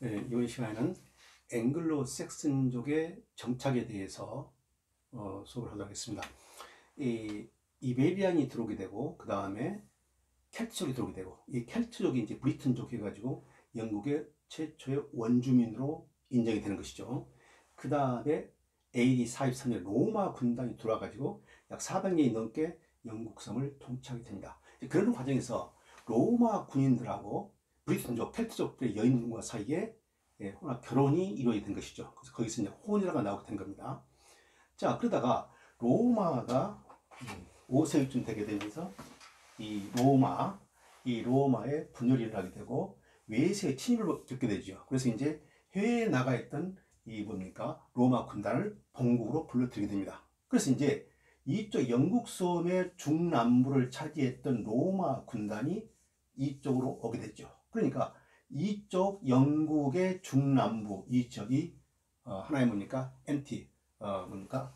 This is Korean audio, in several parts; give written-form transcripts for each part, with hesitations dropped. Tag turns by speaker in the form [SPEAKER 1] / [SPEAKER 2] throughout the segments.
[SPEAKER 1] 네, 이번 시간에는 앵글로 섹슨족의 정착에 대해서 수업을 하도록 하겠습니다. 이 이베리안이 들어오게 되고 그 다음에 켈트족이 들어오게 되고 이 켈트족이 이제 브리튼족 해가지고 영국의 최초의 원주민으로 인정이 되는 것이죠. 그 다음에 AD 43년 로마 군단이 들어와가지고 약 400년이 넘게 영국 섬을 통치하게 됩니다. 그런 과정에서 로마 군인들하고 브리튼족, 켈트족들의 여인과 사이에 결혼이 이루어지게 된 것이죠. 그래서 거기서 이제 혼이라가 나오게 된 겁니다. 자, 그러다가 로마가 5세기쯤 되게 되면서 이 로마의 분열이 일어나게 되고 외세의 침입을 겪게 되죠. 그래서 이제 해외에 나가 있던 이 뭡니까? 로마 군단을 본국으로 불러들이게 됩니다. 그래서 이제 이쪽 영국 섬의 중남부를 차지했던 로마 군단이 이쪽으로 오게 됐죠. 그러니까 이쪽 영국의 중남부 이 지역이 하나의 뭡니까? 뭡니까?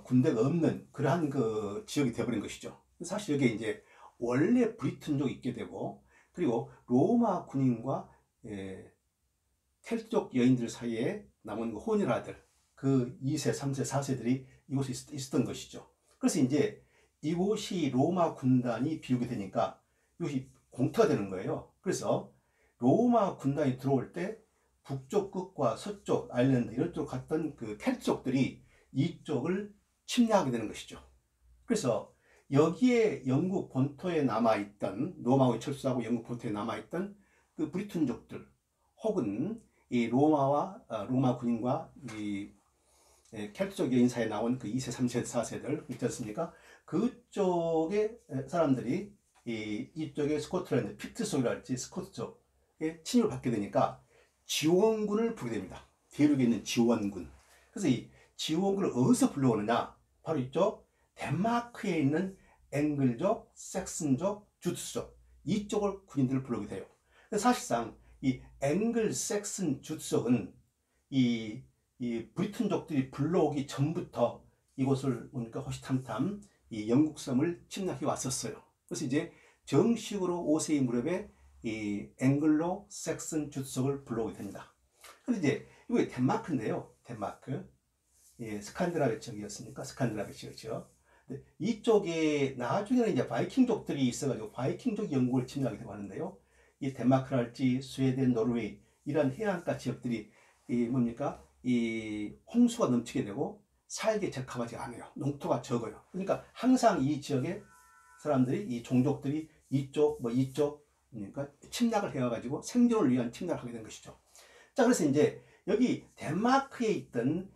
[SPEAKER 1] 군대가 없는 그러한 그 지역이 되어버린 것이죠. 사실 여기에 이제 원래 브리튼족이 있게 되고 그리고 로마 군인과 켈트족 여인들 사이에 남은 그 혼혈 아들 그 2세, 3세, 4세들이 이곳에 있었던 것이죠. 그래서 이제 이곳이 로마 군단이 비우게 되니까 이것이 공터가 되는 거예요. 그래서 로마 군단이 들어올 때 북쪽 끝과 서쪽 아일랜드 이런 쪽으로 갔던 그 켈트족들이 이쪽을 침략하게 되는 것이죠. 그래서 여기에 영국 본토에 남아있던 로마의 철수하고 영국 본토에 남아있던 그 브리튼족들 혹은 이 로마 군인과 이 켈트족 여인 사이에 나온 그 2세, 3세, 4세들 있지 않습니까? 그쪽의 사람들이 이쪽에 스코틀랜드, 피트족이랄지 스코트 쪽에 침입을 받게 되니까 지원군을 부르게 됩니다. 대륙에 있는 지원군. 그래서 이 지원군을 어디서 불러오느냐? 바로 이쪽 덴마크에 있는 앵글족, 섹슨족, 주트족 이쪽을 군인들을 불러오게 돼요. 사실상 이 앵글, 섹슨, 주트족은 이 브리튼족들이 불러오기 전부터 이곳을 뭡니까 호시탐탐 이 영국 섬을 침략해 왔었어요. 그래서 이제 정식으로 5세기 무렵에 이 앵글로 섹슨 주석을 불러오게 됩니다. 근데 이제 이게 덴마크인데요. 덴마크 스칸드나비아 지역이었으니까 스칸드나비아 지역이죠. 이쪽에 나중에는 이제 바이킹족들이 있어가지고 바이킹족 영국을 침략하게 되고 하는데요. 이 덴마크랄지 스웨덴, 노르웨이 이런 해안가 지역들이 뭡니까 이 홍수가 넘치게 되고 살기에 적합하지 않아요. 농토가 적어요. 그러니까 항상 이 지역의 사람들이 이 종족들이 이쪽 그러니까 침략을 해와가지고 생존을 위한 침략을 하게 된 것이죠. 자, 그래서 이제 여기 덴마크에 있던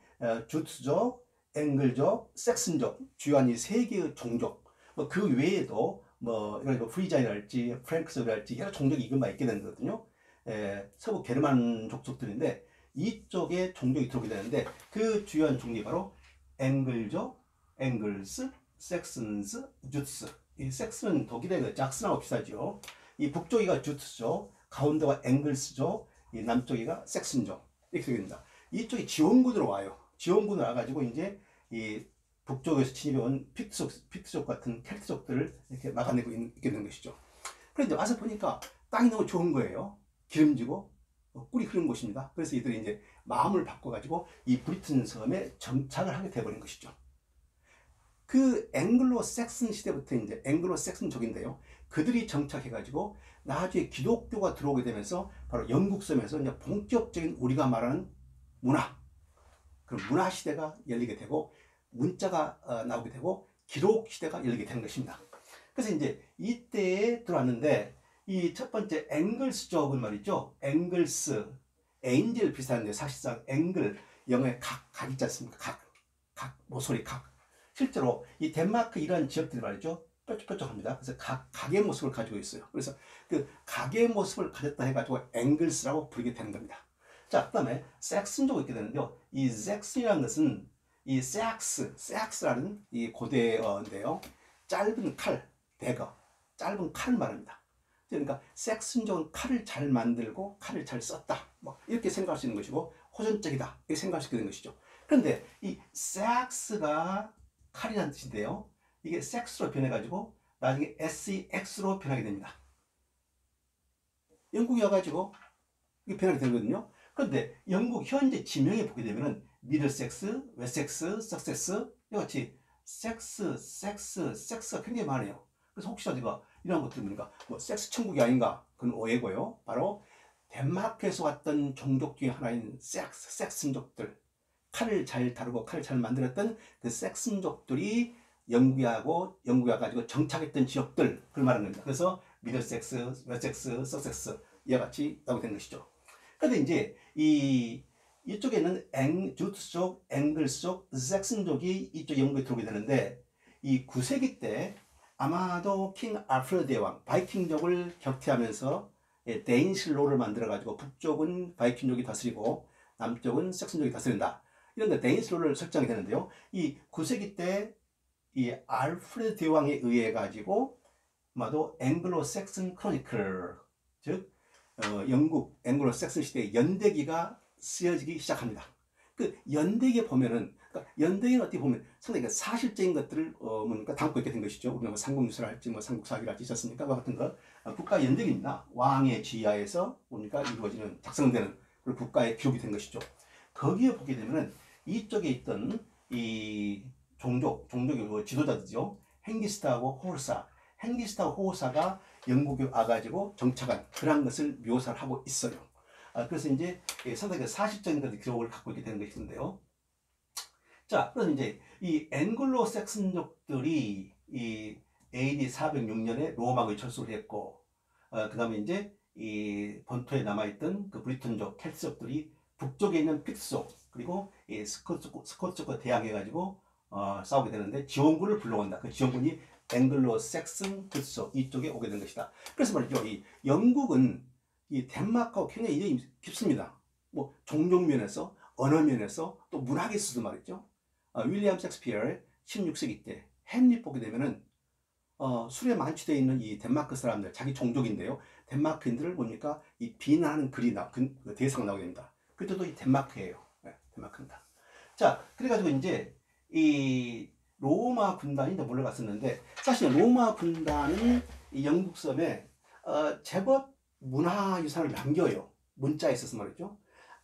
[SPEAKER 1] 주트족, 앵글족, 섹슨족 주요한 이 세 개의 종족 그 외에도 프리자이랄지 프랭크족이랄지 여러 종족이 이것만 있게 되는 거거든요. 서부 게르만 족속들인데 이쪽에 종족이 들어오게 되는데 그 주요한 종족이 바로 앵글족, 앵글스, 섹슨스, 주츠. 이 섹스는 독일의 그 작슨하고 비슷하죠. 이 북쪽이가 주트족, 가운데가 앵글스족, 이 남쪽이가 섹슨족 이렇게 됩니다. 이쪽이 지원군으로 와요. 지원군으로 와가지고 이제 이 북쪽에서 침입해온 피트족 같은 켈트족들을 이렇게 막아내고 있게 된 것이죠. 그런데 와서 보니까 땅이 너무 좋은 거예요. 기름지고 꿀이 흐르는 곳입니다. 그래서 이들이 이제 마음을 바꿔가지고 이 브리튼 섬에 정착을 하게 돼버린 것이죠. 그 앵글로 섹슨 시대부터 이제 앵글로 섹슨족인데요. 그들이 정착해가지고 나중에 기독교가 들어오게 되면서 바로 영국 섬에서 이제 본격적인 우리가 말하는 문화, 그 문화 시대가 열리게 되고 문자가 나오게 되고 기록 시대가 열리게 되는 것입니다. 그래서 이제 이때에 들어왔는데 이 첫 번째 앵글스족은 말이죠. 앵글스, 엔젤 비슷한데 사실상 앵글 영어에 각 있지 않습니까? 모서리 각. 실제로 이 덴마크 이런 지역들이 말이죠. 뾰족뾰족합니다. 그래서 각의 모습을 가지고 있어요. 그래서 그 각의 모습을 가졌다 해가지고 앵글스라고 부르게 되는 겁니다. 자, 그 다음에 섹슨족이 있게 되는데요. 이 섹슨이라는 것은 이 섹스라는 이 고대어인데요. 짧은 칼, 대거, 짧은 칼을 말합니다. 그러니까 섹슨족은 칼을 잘 만들고 칼을 잘 썼다. 이렇게 생각할 수 있는 것이고 호전적이다. 이렇게 생각할 수 있는 것이죠. 그런데 이 섹스가 칼이라는 뜻인데요. 이게 섹스로 변해가지고 나중에 SEX로 변하게 됩니다. 영국이 와가지고 이게 변하게 되거든요. 그런데 영국 현재 지명에 보게 되면은 미들섹스, 웨섹스, 석세스 이같이 섹스가 굉장히 많아요. 그래서 혹시나 제가 이런 것들 보니까 뭐 섹스 천국이 아닌가 그건 오해고요. 바로 덴마크에서 왔던 종족 중에 하나인 섹스민족들, 칼을 잘 다루고 칼을 잘 만들었던 그 섹스민족들이 영국에 가지고 정착했던 지역들 그걸 말하는 겁니다. 그래서 미들섹스, 웨섹스, 석세스 이와 같이 나오게 된 것이죠. 그런데 이제 이쪽에는 주트족, 앵글스족, 섹슨족이 이쪽 영국에 들어오게 되는데 이 9세기 때 아마도 킹 알프레드 대왕 바이킹족을 격퇴하면서 데인실로를 만들어 가지고 북쪽은 바이킹족이 다스리고 남쪽은 섹슨족이 다스린다. 이런 데인실로를 설정이 되는데요. 이 9세기 때 이 알프레드 대왕에 의해 가지고 아마도 앵글로 섹슨 크로니클 즉 영국 앵글로 섹슨 시대의 연대기가 쓰여지기 시작합니다. 그 연대기에 보면은 그러니까 연대기는 어떻게 보면 상당히 사실적인 것들을 뭡니까 담고 있게 된 것이죠. 우리가 뭐 삼국유사를 할지 뭐 삼국사기를 할지 있었습니까? 그 같은 거 국가 연대기입니다. 왕의 지하에서 뭡니까 이루어지는 작성되는 그리고 국가의 기록이 된 것이죠. 거기에 보게 되면은 이쪽에 있던 이 종족의 지도자들이죠. 헨기스타하고 호르사, 헨기스타하고 호르사가 영국에 와가지고 정착한 그런 것을 묘사를 하고 있어요. 그래서 이제 상당히 사실적인 것의 기록을 갖고 있게 되는 것인데요. 자, 그래서 이제 이 앵글로 섹슨족들이 이 AD 406년에 로마에 철수를 했고, 그 다음에 이제 이 본토에 남아있던 그 브리턴족, 켈트족들이 북쪽에 있는 픽스족, 그리고 이 스코트족과 대항해가지고 싸우게 되는데 지원군을 불러온다. 그 지원군이 앵글로 섹슨 족속 이쪽에 오게 된 것이다. 그래서 말이죠. 이 영국은 이 덴마크하고 굉장히 인연이 깊습니다. 뭐 종족 면에서, 언어 면에서, 또 문학에 있어서 말이죠. 윌리엄 셰익스피어의 16세기 때 햄릿 보게 되면은 술에 만취되어 있는 이 덴마크 사람들, 자기 종족인데요. 덴마크인들을 보니까 이 비난하는 글이 그 대사가 나오게 됩니다. 그때도 이 덴마크예요. 네, 덴마크입니다. 자, 그래가지고 이제 이 로마 군단이 이제 몰려갔었는데 사실 로마 군단은 이 영국 섬에 제법 문화유산을 남겨요. 문자에 있어서 말이죠.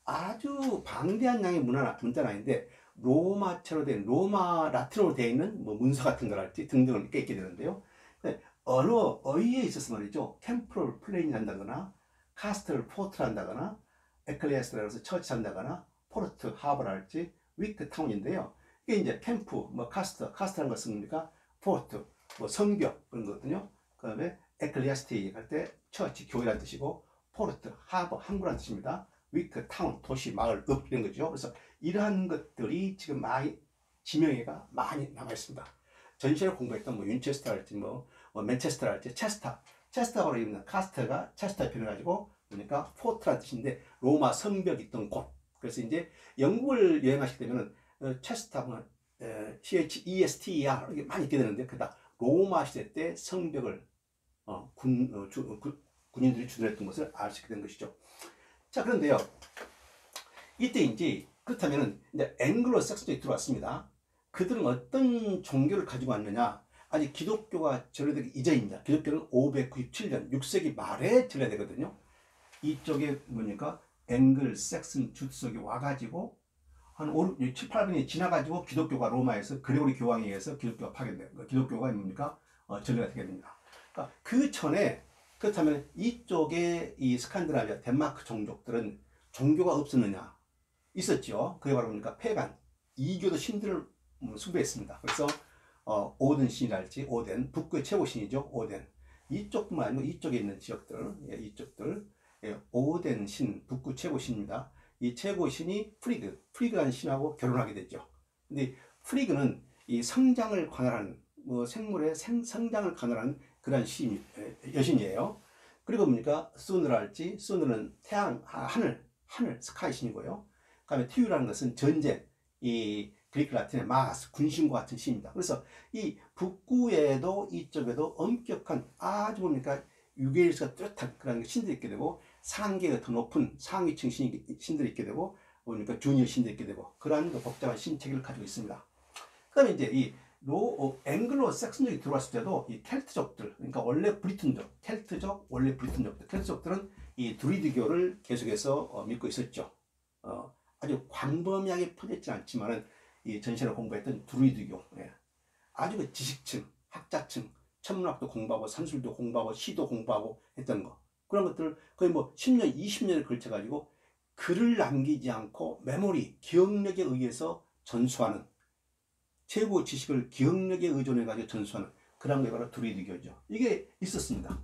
[SPEAKER 1] 아주 방대한 양의 문자는 아닌데 로마체로 된 로마 라틴어로 되어 있는 뭐 문서 같은 거랄지 등등을 있게 되는데요. 어휘에 있어서 말이죠. 캠프를 플레인을 한다거나 카스트를 포트를 한다거나 에클레스트라서 처치 한다거나 포르트 하버랄지 위크 타운인데요. 이게 이제 캠프, 뭐 카스트라는 것은 뭡니까? 포르트, 뭐 성벽 그런 거거든요. 그 다음에 에클리아스티 할 때 처치, 교회라는 뜻이고 포르트, 하버, 항구라는 뜻입니다. 위크, 타운, 도시, 마을, 읍 이런 거죠. 그래서 이러한 것들이 지금 많이 지명에가 많이 남아 있습니다. 전시를 공부했던 뭐 윈체스터랄지 뭐 맨체스터랄지 체스터로 있는 카스트가 체스터에 표현해가지고 그러니까 포트라는 뜻인데 로마 성벽이 있던 곳. 그래서 이제 영국을 여행하시게 되면은 체스터, CHESTER 이게 많이 있게 되는데 그다 로마 시대 때 성벽을 군인들이 주둔했던 것을 알 수 있게 된 것이죠. 자, 그런데요. 이때 이제 그렇다면은 이제 앵글로 섹슨족이 들어왔습니다. 그들은 어떤 종교를 가지고 왔느냐? 아직 기독교가 전래되기 이전입니다. 기독교는 597년 6세기 말에 전래되거든요. 이쪽에 뭡니까? 앵글, 섹슨, 주석이 와가지고 한 7, 800년이 지나가지고 기독교가 로마에서 그레고리 교황에 의해서 기독교가 파견돼요. 기독교가 뭡니까? 전래가 되게 됩니다. 그러니까 그 전에 그렇다면 이쪽에 이 스칸디나비아 덴마크 종족들은 종교가 없었느냐? 있었죠. 그게 바로 뭡니까? 페간, 이교도 신들을 숭배했습니다. 그래서 오든 신이랄지 오덴, 북구의 최고 신이죠. 오덴. 이쪽뿐만 아니고 이쪽에 있는 지역들, 이쪽들 오덴 신, 북구 최고 신입니다. 이 최고 신이 프리그라는 신하고 결혼하게 되죠. 근데 프리그는 이 성장을 관할하는 뭐 생물의 성장을 관할하는 그런 여신이에요. 그리고 뭡니까? 수누랄지 수누는 태양, 하늘 스카이 신이고요. 그다음에 티유라는 것은 전쟁, 이 그리크 라틴의 마스 군신과 같은 신입니다. 그래서 이 북구에도 이쪽에도 엄격한 아주 뭡니까 유게일스가 뚜렷한 그런 신들이 있게 되고 상계가 더 높은 상위층 신들이 있게 되고 뭡니까 주니어 신들이 있게 되고 그러한 복잡한 신체계를 가지고 있습니다. 그다음에 이제 이 앵글로 섹슨족이 들어왔을 때도 이 켈트족들, 그러니까 원래 브리튼족, 켈트족, 원래 브리튼족들, 켈트족들은 이 드루이드교를 계속해서 믿고 있었죠. 아주 광범위하게 퍼졌지 않지만은 이 전시를 공부했던 druid교, 예. 아주 그 지식층, 학자층, 천문학도 공부하고 산술도 공부하고 시도 공부하고 했던 거, 그런 것들을 거의 뭐 10년, 20년을 걸쳐 가지고 글을 남기지 않고 메모리, 기억력에 의해서 전수하는, 최고 지식을 기억력에 의존해 가지고 전수하는 그런 게 바로 druid교죠. 이게 있었습니다.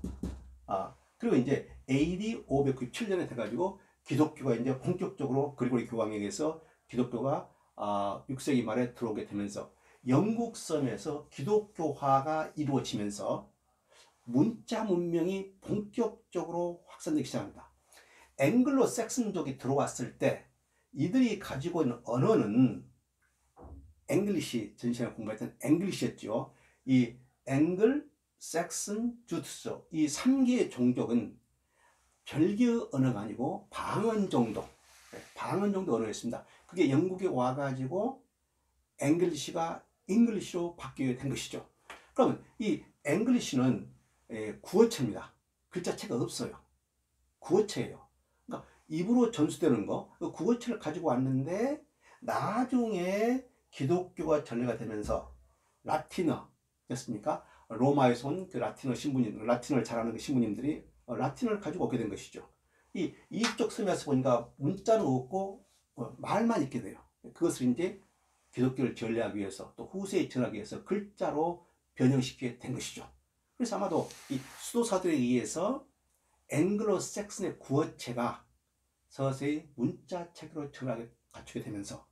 [SPEAKER 1] 그리고 이제 AD 597년에 돼가지고 기독교가 이제 본격적으로 그리고리 교황에 의해서 기독교가 6세기 말에 들어오게 되면서 영국 섬에서 기독교화가 이루어지면서 문자 문명이 본격적으로 확산되기 시작합니다. 앵글로 섹슨족이 들어왔을 때 이들이 가지고 있는 언어는 앵글리시, 전시에 공부했던 앵글리시였죠. 이 앵글, 섹슨, 주트스, 이 3개의 종족은 별개의 언어가 아니고 방언 정도, 방언 정도 언어였습니다. 그게 영국에 와가지고 앵글리시가 잉글리시로 바뀌게 된 것이죠. 그러면 이 앵글리시는 구어체입니다. 글자체가 없어요. 구어체예요. 그러니까 입으로 전수되는 거, 그 구어체를 가지고 왔는데 나중에 기독교가 전례가 되면서 라틴어였습니까? 로마에서 온 그 라틴어 신부님, 라틴어를 잘하는 그 신부님들이 라틴어를 가지고 오게 된 것이죠. 이쪽 섬에서 보니까 문자는 없고 말만 있게 돼요. 그것을 이제 기독교를 전례하기 위해서 또 후세에 전하기 위해서 글자로 변형시키게 된 것이죠. 그래서 아마도 이 수도사들에 의해서 앵글로 섹슨의 구어체가 서서히 문자 체계로 전하게 갖추게 되면서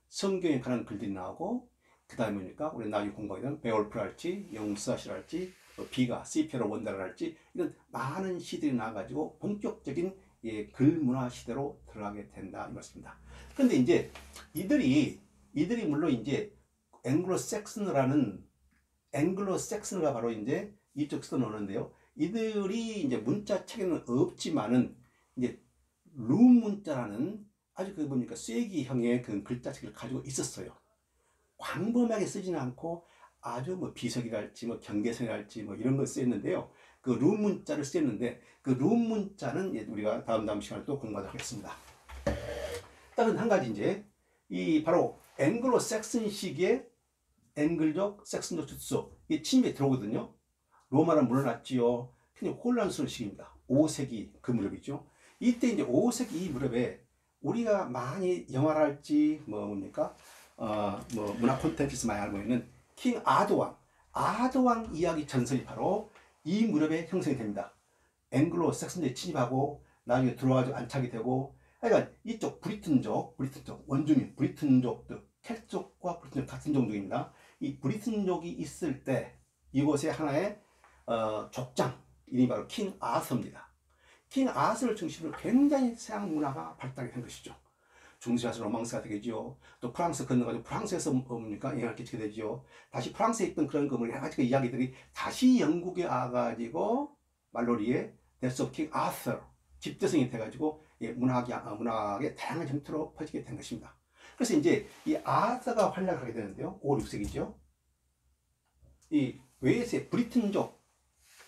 [SPEAKER 1] 성경에 관한 글들이 나오고, 그 다음에 뭡니까? 우리 나중에 공부하게 베올프랄지, 영사시랄지, 비가, 시페로 원다랄지, 이런 많은 시들이 나와가지고 본격적인 글문화 시대로 들어가게 된다 이 말씀입니다. 그런데 이제 이들이 물론 이제 앵글로 섹슨어가 바로 이제 이쪽 쓰는 언어인데요. 이들이 이제 문자 체계는 없지만은 이제 룸 문자라는 아주 그 뭡니까 쐐기형의 그 글자 체계를 가지고 있었어요. 광범위하게 쓰지는 않고 아주 뭐 비석이랄지 뭐 경계선이랄지 뭐 이런 걸 쓰였는데요. 그 룸 문자를 쓰였는데 그 룸 문자는 우리가 다음 시간에 또 공부하도록 하겠습니다. 다른 한 가지 이제 이 바로 앵글로 섹슨 시기에 앵글족, 섹슨족 주소 이 침입에 들어오거든요. 로마는 물러났지요. 굉장히 혼란스러운 시기입니다. 5세기 그 무렵이죠. 이때 이제 5세기 이 무렵에 우리가 많이 영화랄지 뭐 뭡니까 뭐 문화 콘텐츠에서 많이 알고 있는 킹 아드왕 이야기 전설이 바로 이 무렵에 형성이 됩니다. 앵글로 섹슨족이 침입하고 나중에 들어와서 안착이 되고, 그러니까 이쪽 브리튼족 원주민 브리튼족들 켈트족과 브리튼족 같은 종족입니다. 이 브리튼족이 있을 때 이곳에 하나의 족장 이름이 바로 킹 아서입니다. 킹 아서를 중심으로 굉장히 서양 문화가 발달이 된 것이죠. 중세에서 로망스가 되겠죠. 또 프랑스 건너가지고 프랑스에서 뭡니까 영향을 끼치게 되죠. 다시 프랑스에 있던 그런 거물 여러 가지 이야기들이 다시 영국에 와가지고 말로리에 데스 오브 킹 아서 집대성이 돼가지고 문학의 다양한 형태로 퍼지게 된 것입니다. 그래서 이제 이 아서가 활약하게 되는데요. 5, 6세기죠. 이 웨일스의 브리튼족,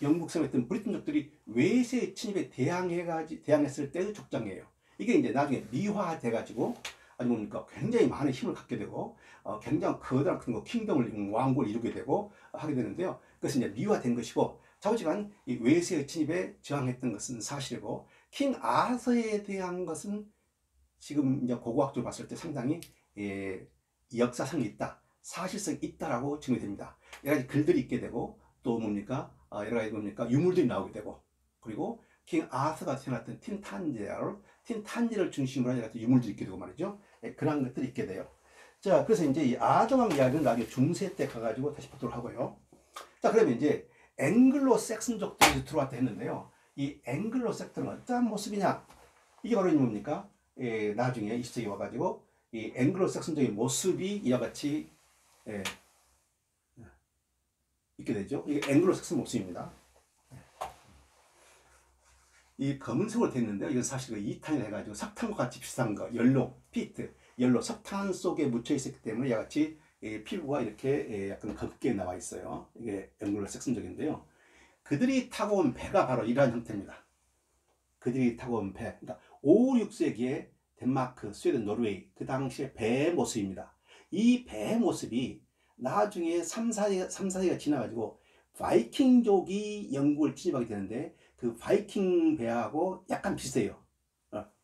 [SPEAKER 1] 영국 섬에 있던 브리튼족들이 웨일스의 침입에 대항했을 때의 족장이에요. 이게 이제 나중에 미화돼가지고 아주 뭡니까 굉장히 많은 힘을 갖게 되고 굉장히 커다란 큰 킹덤을 왕국을 이루게 되고 하게 되는데요. 그것은 이제 미화된 것이고, 좌우지간 이 웨일스의 침입에 저항했던 것은 사실이고, 킹 아서에 대한 것은 지금 이제 고고학적으로 봤을 때 상당히 역사성이 있다, 사실성이 있다라고 증명이 됩니다. 여러 가지 글들이 있게 되고, 또 뭡니까 여러 가지 뭡니까 유물들이 나오게 되고, 그리고 킹 아서가 태어났던 틴탄제를 중심으로 한 유물들이 있게 되고 말이죠. 그런 것들이 있게 돼요. 자, 그래서 이제 이 아드왕 이야기는 나중에 중세 때 가가지고 다시 보도록 하고요. 자, 그러면 이제 앵글로 섹슨족들이 들어왔다 했는데요. 이 앵글로 섹슨은 어떠한 모습이냐? 이게 바로 뭡니까? 나중에 20세기 와가지고 이 앵글로 섹슨족의 모습이 이와 같이 있게 되죠. 이게 앵글로 섹슨 모습입니다. 이 검은색으로 됐는데요. 이건 사실 이탄을 해가지고 석탄과 같이 비슷한 거, 옐로 석탄 속에 묻혀 있었기 때문에 이같이 피부가 이렇게 약간 검게 나와 있어요. 이게 앵글로 섹슨족인데요. 그들이 타고 온 배가 바로 이러한 형태입니다. 그들이 타고 온 배. 그러니까 5, 6세기에 덴마크, 스웨덴, 노르웨이 그 당시에 배의 모습입니다. 이 배의 모습이 나중에 3, 4세기가 지나가지고 바이킹족이 영국을 침입하게 되는데 그 바이킹 배하고 약간 비슷해요.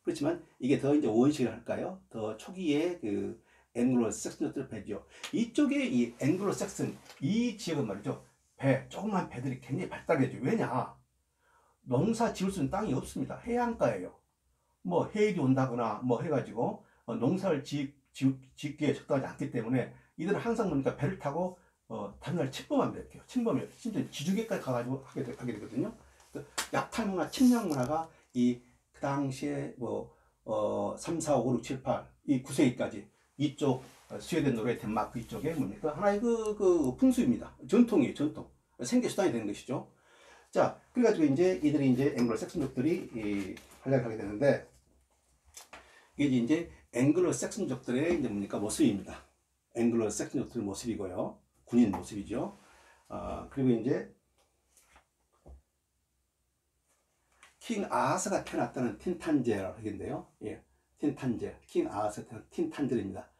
[SPEAKER 1] 그렇지만 이게 더 이제 원식을 할까요? 더 초기에 그 앵글로 삭슨족들 배죠. 이쪽에 이 앵글로 삭슨 이 지역은 말이죠. 조그만 배들이 굉장히 발달했죠. 왜냐? 농사 지을 수 있는 땅이 없습니다. 해안가예요. 뭐 해일이 온다거나 뭐 해가지고 농사를 짓기에 적당하지 않기 때문에 이들은 항상 보니까 배를 타고 다른 나라를 침범합니다. 이렇게 침범해요. 심지어 지중해까지 가가지고 하게 되거든요. 약탈 문화, 침략 문화가 그 당시에 3, 4, 5, 6, 7, 8, 이 9세기까지 이쪽 스웨덴, 노르웨이, 덴마크 이쪽에 뭡니까? 하나의 그 풍수입니다. 전통이에요, 전통. 생계 수단이 되는 것이죠. 자, 그래가지고 이들이 앵글로 삭슨족들이 활약을 하게 되는데, 이게 이제 앵글로 삭슨족들의 뭡니까? 모습입니다. 앵글로 삭슨족들의 모습이고요. 군인 모습이죠. 그리고 이제 킹 아하스가 태어났다는 틴탄제라고 하겠는데요. 예, 틴탄제, 킹 아하스가 태어난 틴탄제입니다.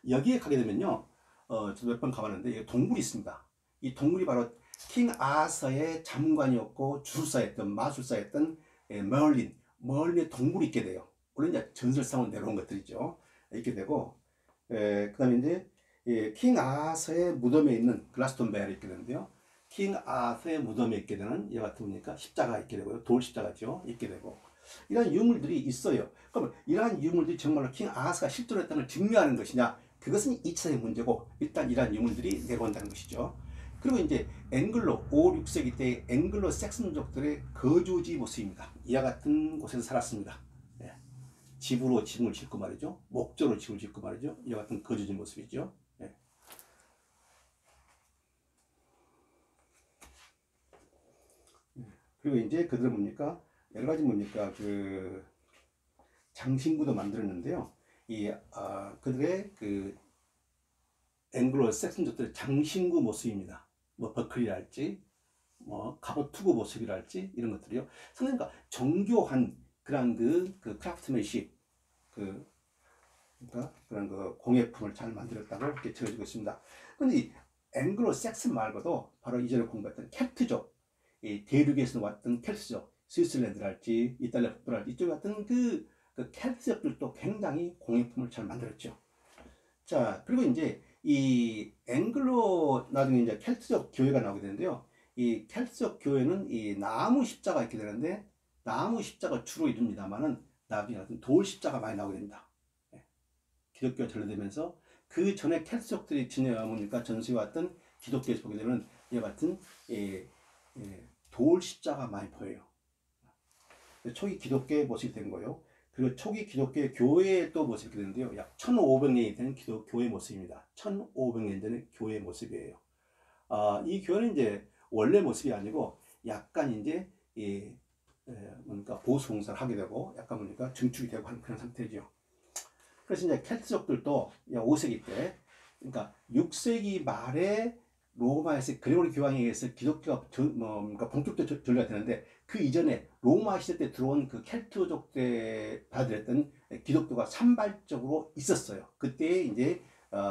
[SPEAKER 1] 여기에 가게 되면요, 저도 몇 번 가봤는데 여기 동굴이 있습니다. 이 동굴이 바로 킹 아하스의 장관이었고 주술사였던 마술사였던 머린의 동굴이 있게 돼요. 물론 이제 전설상으로 내려온 것들이죠. 있게 되고, 그다음에 이제 킹 아하스의 무덤에 있는 글라스톤베어를 있게 되는데요. 킹 아하스의 무덤에 있게 되는 이와 같은 보니까 십자가 있게 되고요. 돌 십자가죠. 있게 되고. 이러한 유물들이 있어요. 그러면 이러한 유물들이 정말로 킹 아하스가 실제로 했다는 걸 증명하는 것이냐? 그것은 2차적인 문제고, 일단 이러한 유물들이 내려온다는 것이죠. 그리고 이제 앵글로 5, 6세기 때 앵글로 삭슨족들의 거주지 모습입니다. 이와 같은 곳에서 살았습니다. 예. 집으로 집을 짓고 말이죠. 목조로 집을 짓고 말이죠. 이와 같은 거주지 모습이죠. 예. 그리고 이제 그들은 뭡니까? 여러 가지 뭡니까? 그 장신구도 만들었는데요. 그들의 그 앵글로 삭슨족들의 장신구 모습입니다. 뭐 버클이랄지, 뭐 갑옷 투구 모습이랄지 이런 것들이요. 상당히 정교한 그런 그 크래프트맨십, 그러니까 그런 그 공예품을 잘 만들었다고 이렇게 적어지고 있습니다. 그런데 이 앵글로 삭슨 말고도 바로 이전에 공부했던 켈트족, 이 대륙에서 왔던 켈트족, 스위스랜드랄지 이탈리아 북부랄지 이쪽 같은 그 켈트족들도 굉장히 공예품을 잘 만들었죠. 자, 그리고 이제 이 앵글로 나중에 이제 켈트족 교회가 나오게 되는데요. 이 켈트족 교회는 이 나무 십자가 있게 되는데 나무 십자가 주로 이룹니다만은 나중에 돌 십자가 많이 나오게 됩니다. 기독교가 전래되면서 그 전에 켈트족들이 뭡니까 전수해왔던 기독교에서 보게 되는 이와 같은 돌 십자가 많이 보여요. 초기 기독교의 모습이 된 거예요. 그리고 초기 기독교의 교회의 또 모습이 되는데요. 약 1500년이 된 교회 모습입니다. 1500년 전의 교회 모습이에요. 이 교회는 이제 원래 모습이 아니고 약간 이제 뭔가 보수 공사를 하게 되고 약간 보니까 증축이 되고 하는 그런 상태죠. 그래서 이제 켈트족들도 5세기 때, 그러니까 6세기 말에 로마에서 그레고리 교황에 의해서 기독교가 뭔가 본격적으로 전개가 되는데 그 이전에 로마 시대 때 들어온 그 켈트족 때 받아들였던 기독교가 산발적으로 있었어요. 그때 이제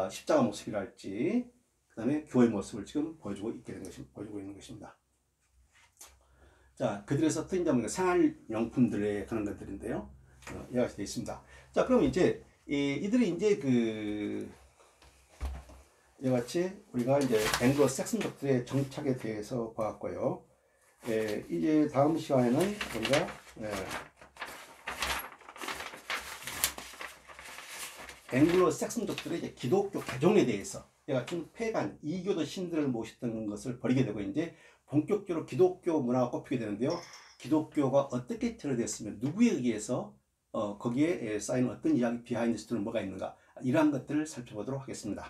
[SPEAKER 1] 십자가 모습이랄지 그다음에 교회 모습을 지금 보여주고 있는 것입니다. 자, 그들의 썼던 이제 생활용품들에 관한 것들인데요. 이와 같이 되어 있습니다. 자, 그럼 이제 이들이 이제 이와 같이 우리가 이제 앵글로 삭슨족들의 정착에 대해서 보았고요. 이제 다음 시간에는 우리가 앵글로 삭슨족들의 이제 기독교 개종에 대해서 이와 같은 페간 이교도 신들을 모셨던 것을 버리게 되고 이제 본격적으로 기독교 문화가 꼽히게 되는데요. 기독교가 어떻게 전해졌으면 누구에 의해서 거기에 쌓인 어떤 이야기 비하인드 스토리는 뭐가 있는가 이러한 것들을 살펴보도록 하겠습니다.